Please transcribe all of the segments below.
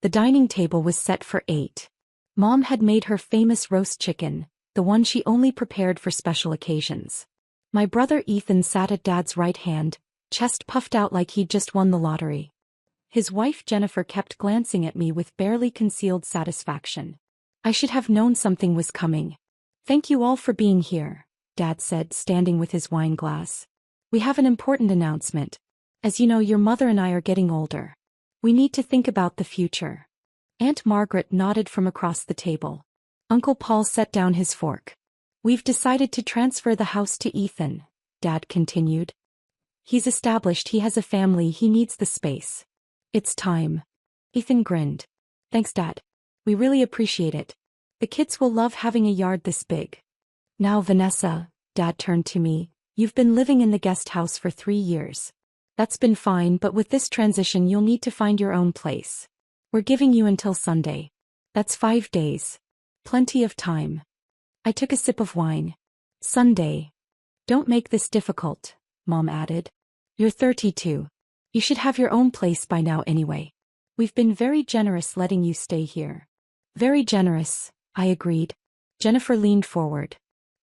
The dining table was set for 8. Mom had made her famous roast chicken, the one she only prepared for special occasions. My brother Ethan sat at Dad's right hand, chest puffed out like he'd just won the lottery. His wife Jennifer kept glancing at me with barely concealed satisfaction. I should have known something was coming. "Thank you all for being here," Dad said, standing with his wine glass. "We have an important announcement. As you know, your mother and I are getting older. We need to think about the future." Aunt Margaret nodded from across the table. Uncle Paul set down his fork. "We've decided to transfer the house to Ethan," Dad continued. "He's established, he has a family, he needs the space. It's time." Ethan grinned. "Thanks, Dad. We really appreciate it. The kids will love having a yard this big." "Now Vanessa," Dad turned to me, "you've been living in the guest house for 3 years. That's been fine, but with this transition you'll need to find your own place. We're giving you until Sunday. That's 5 days. Plenty of time." I took a sip of wine. "Sunday. Don't make this difficult," Mom added. "You're 32. You should have your own place by now anyway. We've been very generous letting you stay here." "Very generous," I agreed. Jennifer leaned forward.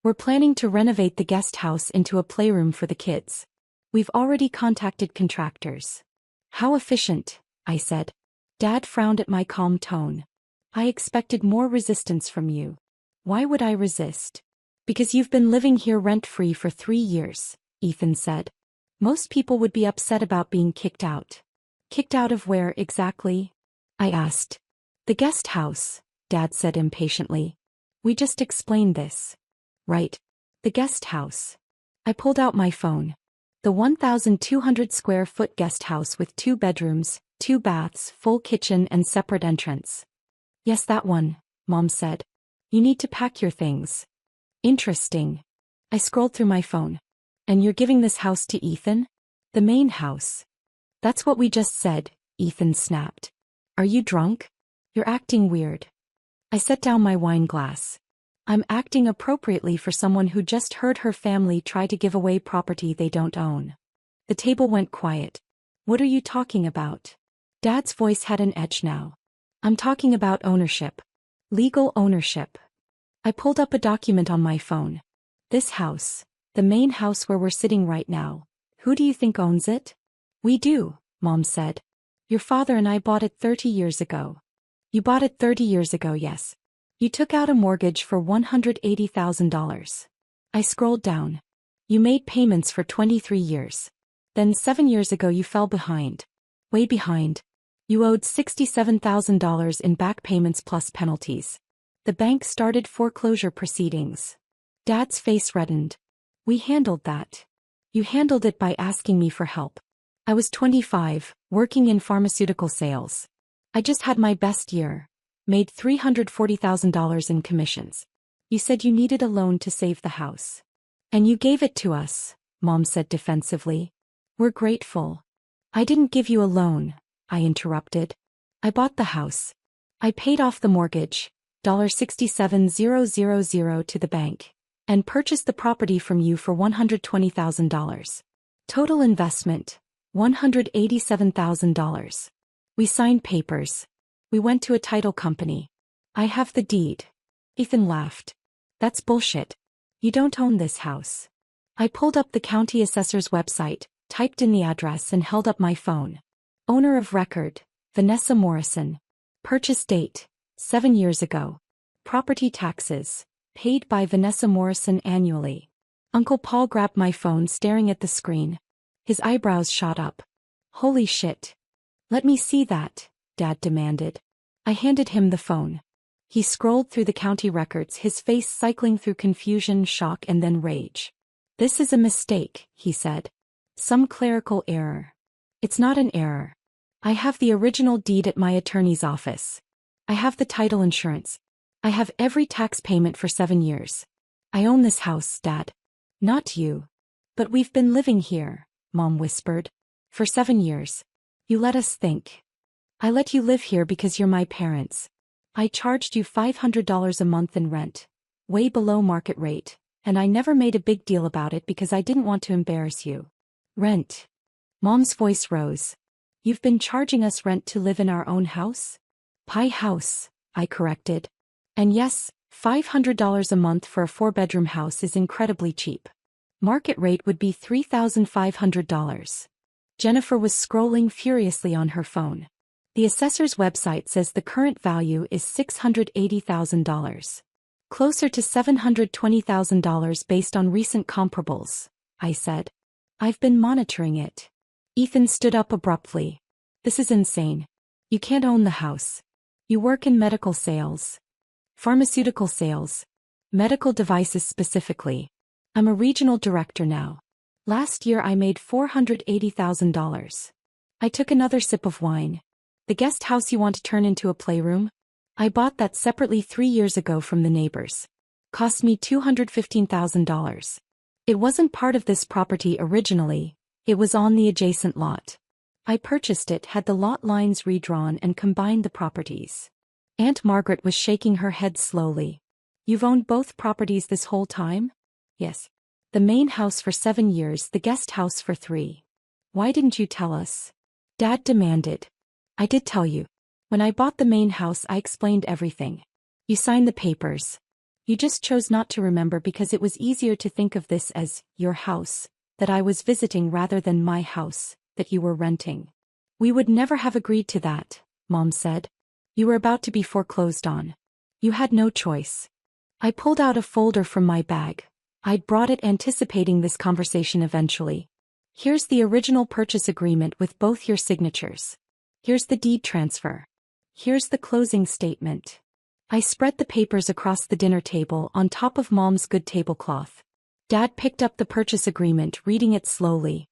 "We're planning to renovate the guest house into a playroom for the kids. We've already contacted contractors." "How efficient," I said. Dad frowned at my calm tone. "I expected more resistance from you." "Why would I resist?" "Because you've been living here rent-free for 3 years," Ethan said. "Most people would be upset about being kicked out." "Kicked out of where exactly?" I asked. "The guest house," Dad said impatiently. "We just explained this." "Right. The guest house." I pulled out my phone. "The 1,200 square foot guest house with 2 bedrooms, 2 baths, full kitchen and separate entrance." "Yes, that one," Mom said. "You need to pack your things." "Interesting." I scrolled through my phone. "And you're giving this house to Ethan?" "The main house." "That's what we just said," Ethan snapped. "Are you drunk? You're acting weird." I set down my wine glass. "I'm acting appropriately for someone who just heard her family try to give away property they don't own." The table went quiet. "What are you talking about?" Dad's voice had an edge now. "I'm talking about ownership. Legal ownership." I pulled up a document on my phone. "This house, the main house where we're sitting right now, who do you think owns it?" "We do," Mom said. "Your father and I bought it 30 years ago." "You bought it 30 years ago, yes. You took out a mortgage for $180,000. I scrolled down. "You made payments for 23 years. Then 7 years ago you fell behind. Way behind. You owed $67,000 in back payments plus penalties. The bank started foreclosure proceedings." Dad's face reddened. "We handled that." "You handled it by asking me for help. I was 25, working in pharmaceutical sales. I just had my best year. Made $340,000 in commissions. You said you needed a loan to save the house. And you gave it to us," Mom said defensively. "We're grateful." "I didn't give you a loan," I interrupted. "I bought the house. I paid off the mortgage, $67,000 to the bank, and purchased the property from you for $120,000. Total investment, $187,000. We signed papers. We went to a title company. I have the deed." Ethan laughed. "That's bullshit. You don't own this house." I pulled up the county assessor's website, typed in the address and held up my phone. "Owner of record, Vanessa Morrison. Purchase date, 7 years ago. Property taxes, paid by Vanessa Morrison annually." Uncle Paul grabbed my phone, staring at the screen. His eyebrows shot up. "Holy shit. Let me see that," Dad demanded. I handed him the phone. He scrolled through the county records, his face cycling through confusion, shock and then rage. "This is a mistake," he said. "Some clerical error." "It's not an error. I have the original deed at my attorney's office. I have the title insurance. I have every tax payment for 7 years. I own this house, Dad." "Not you." "But we've been living here," Mom whispered. "For 7 years. You let us think. I let you live here because you're my parents. I charged you $500 a month in rent, way below market rate, and I never made a big deal about it because I didn't want to embarrass you." "Rent." Mom's voice rose. "You've been charging us rent to live in our own house?" Pie house, I corrected. And yes, $500 a month for a 4-bedroom house is incredibly cheap. Market rate would be $3,500. Jennifer was scrolling furiously on her phone. The assessor's website says the current value is $680,000. Closer to $720,000 based on recent comparables, I said. I've been monitoring it. Ethan stood up abruptly. This is insane. You can't own the house. You work in medical sales. Pharmaceutical sales. Medical devices specifically. I'm a regional director now. Last year I made $480,000. I took another sip of wine. The guest house you want to turn into a playroom? I bought that separately 3 years ago from the neighbors. Cost me $215,000. It wasn't part of this property originally, it was on the adjacent lot. I purchased it, had the lot lines redrawn and combined the properties. Aunt Margaret was shaking her head slowly. You've owned both properties this whole time? Yes. The main house for 7 years, the guest house for 3. Why didn't you tell us? Dad demanded. I did tell you. When I bought the main house, I explained everything. You signed the papers. You just chose not to remember because it was easier to think of this as your house, that I was visiting rather than my house, that you were renting. We would never have agreed to that, Mom said. You were about to be foreclosed on. You had no choice. I pulled out a folder from my bag. I'd brought it anticipating this conversation eventually. Here's the original purchase agreement with both your signatures. Here's the deed transfer. Here's the closing statement. I spread the papers across the dinner table on top of Mom's good tablecloth. Dad picked up the purchase agreement, reading it slowly.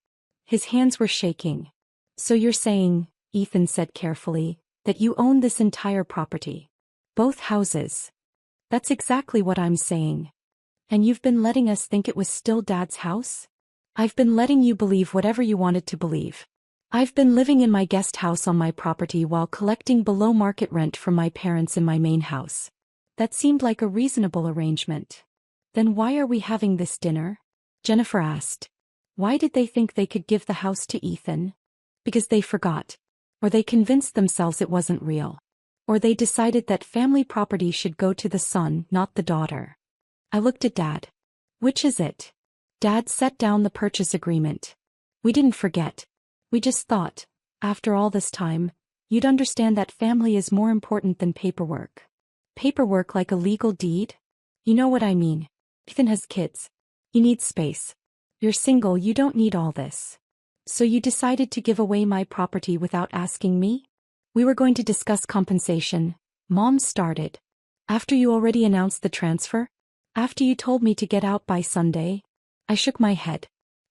His hands were shaking. So you're saying, Ethan said carefully, that you own this entire property. Both houses. That's exactly what I'm saying. And you've been letting us think it was still Dad's house? I've been letting you believe whatever you wanted to believe. I've been living in my guest house on my property while collecting below market rent from my parents in my main house. That seemed like a reasonable arrangement. Then why are we having this dinner? Jennifer asked. Why did they think they could give the house to Ethan? Because they forgot. Or they convinced themselves it wasn't real. Or they decided that family property should go to the son, not the daughter. I looked at Dad. Which is it? Dad set down the purchase agreement. We didn't forget. We just thought, after all this time, you'd understand that family is more important than paperwork. Paperwork like a legal deed? You know what I mean. Ethan has kids. He needs space. You're single, you don't need all this. So you decided to give away my property without asking me? We were going to discuss compensation. Mom started. After you already announced the transfer? After you told me to get out by Sunday? I shook my head.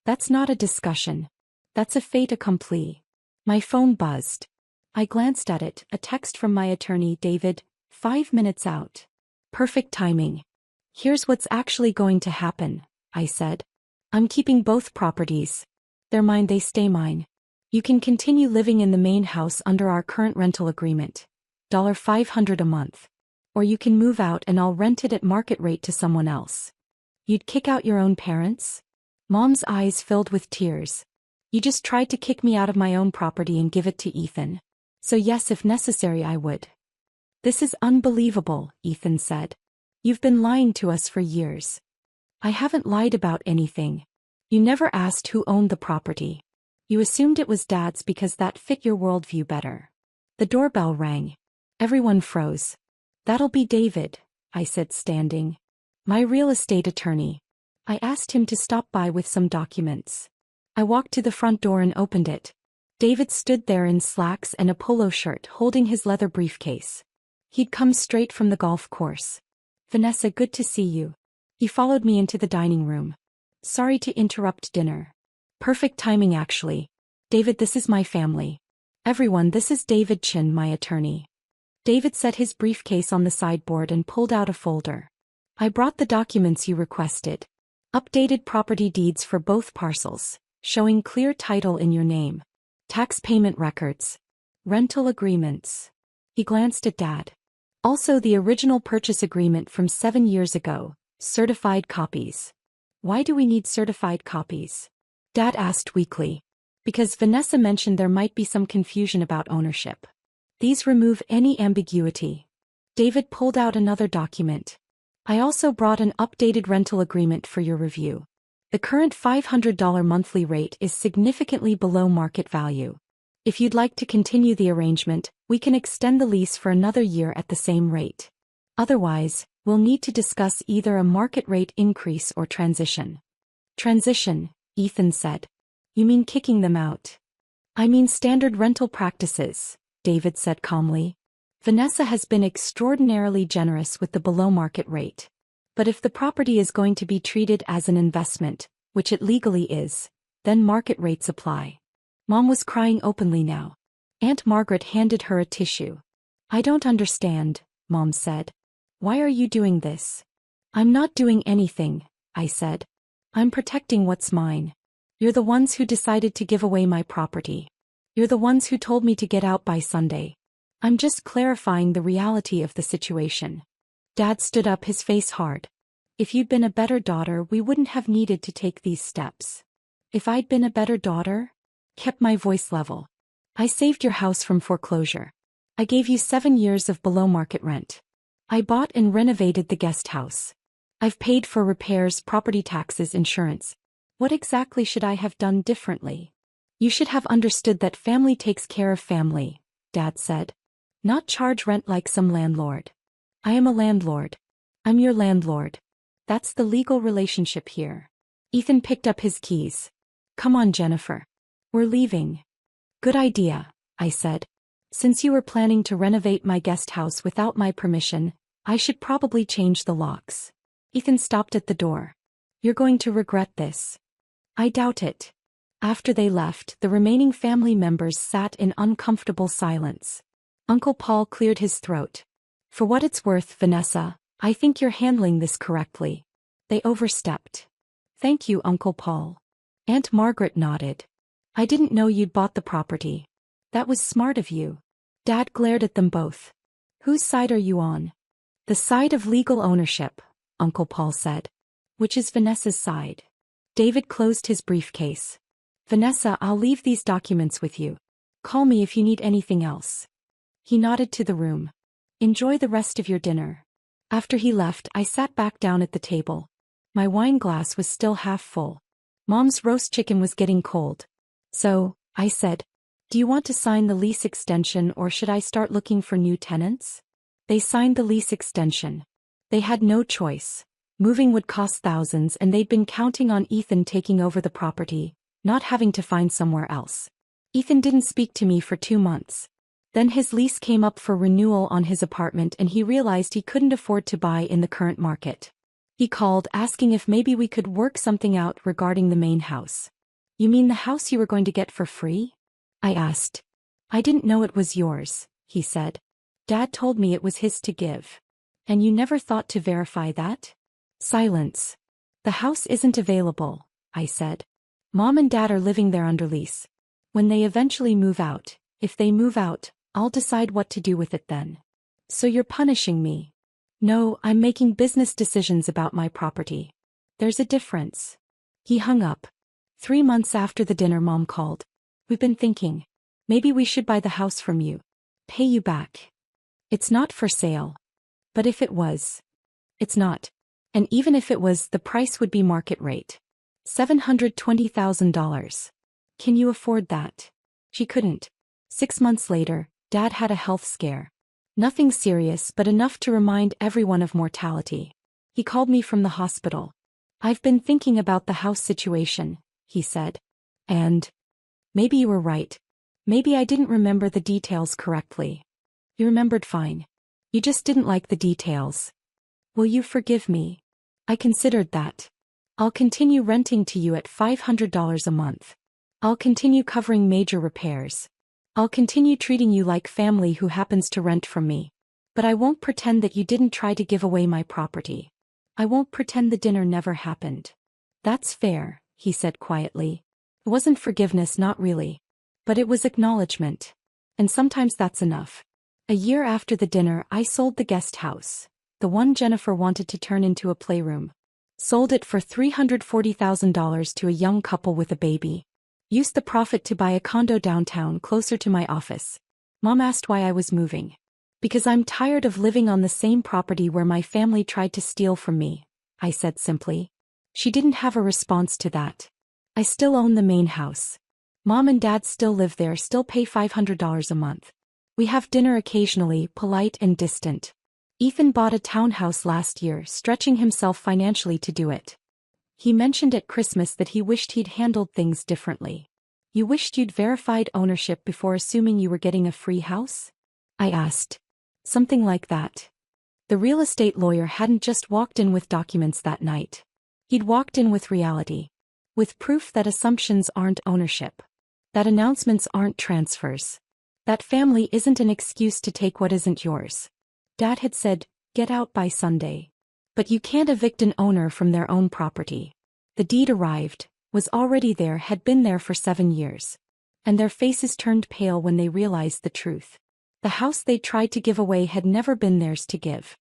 That's not a discussion. That's a fait accompli. My phone buzzed. I glanced at it, a text from my attorney, David, 5 minutes out. Perfect timing. Here's what's actually going to happen, I said. I'm keeping both properties. They're mine, they stay mine. You can continue living in the main house under our current rental agreement. $500 a month. Or you can move out and I'll rent it at market rate to someone else. You'd kick out your own parents? Mom's eyes filled with tears. You just tried to kick me out of my own property and give it to Ethan. So yes, if necessary, I would. This is unbelievable, Ethan said. You've been lying to us for years. I haven't lied about anything. You never asked who owned the property. You assumed it was Dad's because that fit your worldview better. The doorbell rang. Everyone froze. That'll be David, I said, standing. My real estate attorney. I asked him to stop by with some documents. I walked to the front door and opened it. David stood there in slacks and a polo shirt, holding his leather briefcase. He'd come straight from the golf course. Vanessa, good to see you. He followed me into the dining room. Sorry to interrupt dinner. Perfect timing, actually. David, this is my family. Everyone, this is David Chin, my attorney. David set his briefcase on the sideboard and pulled out a folder. I brought the documents you requested. Updated property deeds for both parcels, showing clear title in your name. Tax payment records. Rental agreements. He glanced at Dad. Also the original purchase agreement from 7 years ago, certified copies. Why do we need certified copies? Dad asked weakly. Because Vanessa mentioned there might be some confusion about ownership. These remove any ambiguity. David pulled out another document. I also brought an updated rental agreement for your review. The current $500 monthly rate is significantly below market value. If you'd like to continue the arrangement, we can extend the lease for another year at the same rate. Otherwise, we'll need to discuss either a market rate increase or transition. Transition, Ethan said. You mean kicking them out? I mean standard rental practices, David said calmly. Vanessa has been extraordinarily generous with the below-market rate. But if the property is going to be treated as an investment, which it legally is, then market rates apply. Mom was crying openly now. Aunt Margaret handed her a tissue. I don't understand, Mom said. Why are you doing this? I'm not doing anything, I said. I'm protecting what's mine. You're the ones who decided to give away my property. You're the ones who told me to get out by Sunday. I'm just clarifying the reality of the situation. Dad stood up, his face hard. If you'd been a better daughter, we wouldn't have needed to take these steps. If I'd been a better daughter? Kept my voice level. I saved your house from foreclosure. I gave you 7 years of below-market rent. I bought and renovated the guest house. I've paid for repairs, property taxes, insurance. What exactly should I have done differently? You should have understood that family takes care of family, Dad said. Not charge rent like some landlord. I am a landlord. I'm your landlord. That's the legal relationship here. Ethan picked up his keys. Come on, Jennifer. We're leaving. Good idea, I said. Since you were planning to renovate my guest house without my permission, I should probably change the locks. Ethan stopped at the door. You're going to regret this. I doubt it. After they left, the remaining family members sat in uncomfortable silence. Uncle Paul cleared his throat. For what it's worth, Vanessa, I think you're handling this correctly. They overstepped. Thank you, Uncle Paul. Aunt Margaret nodded. I didn't know you'd bought the property. That was smart of you. Dad glared at them both. Whose side are you on? The side of legal ownership, Uncle Paul said. Which is Vanessa's side. David closed his briefcase. Vanessa, I'll leave these documents with you. Call me if you need anything else. He nodded to the room. Enjoy the rest of your dinner. After he left, I sat back down at the table. My wine glass was still half full. Mom's roast chicken was getting cold. So, I said, do you want to sign the lease extension or should I start looking for new tenants? They signed the lease extension. They had no choice. Moving would cost thousands and they'd been counting on Ethan taking over the property, not having to find somewhere else. Ethan didn't speak to me for 2 months. Then his lease came up for renewal on his apartment and he realized he couldn't afford to buy in the current market. He called asking if maybe we could work something out regarding the main house. You mean the house you were going to get for free? I asked. I didn't know it was yours, he said. Dad told me it was his to give. And you never thought to verify that? Silence. The house isn't available, I said. Mom and Dad are living there under lease. When they eventually move out, if they move out, I'll decide what to do with it then. So you're punishing me? No, I'm making business decisions about my property. There's a difference. He hung up. 3 months after the dinner, Mom called. We've been thinking. Maybe we should buy the house from you. Pay you back. It's not for sale. But if it was. It's not. And even if it was, the price would be market rate. $720,000. Can you afford that? She couldn't. 6 months later, Dad had a health scare. Nothing serious but enough to remind everyone of mortality. He called me from the hospital. I've been thinking about the house situation, he said. And maybe you were right. Maybe I didn't remember the details correctly. You remembered fine. You just didn't like the details. Will you forgive me? I considered that. I'll continue renting to you at $500 a month. I'll continue covering major repairs. I'll continue treating you like family who happens to rent from me. But I won't pretend that you didn't try to give away my property. I won't pretend the dinner never happened. That's fair, he said quietly. It wasn't forgiveness, not really. But it was acknowledgement. And sometimes that's enough. A year after the dinner, I sold the guest house, the one Jennifer wanted to turn into a playroom. Sold it for $340,000 to a young couple with a baby. Used the profit to buy a condo downtown closer to my office. Mom asked why I was moving. Because I'm tired of living on the same property where my family tried to steal from me, I said simply. She didn't have a response to that. I still own the main house. Mom and Dad still live there, still pay $500 a month. We have dinner occasionally, polite and distant. Ethan bought a townhouse last year, stretching himself financially to do it. He mentioned at Christmas that he wished he'd handled things differently. You wished you'd verified ownership before assuming you were getting a free house? I asked. Something like that. The real estate lawyer hadn't just walked in with documents that night. He'd walked in with reality. With proof that assumptions aren't ownership. That announcements aren't transfers. That family isn't an excuse to take what isn't yours. Dad had said, get out by Sunday. But you can't evict an owner from their own property. The deed arrived, was already there, had been there for 7 years. And their faces turned pale when they realized the truth. The house they tried to give away had never been theirs to give.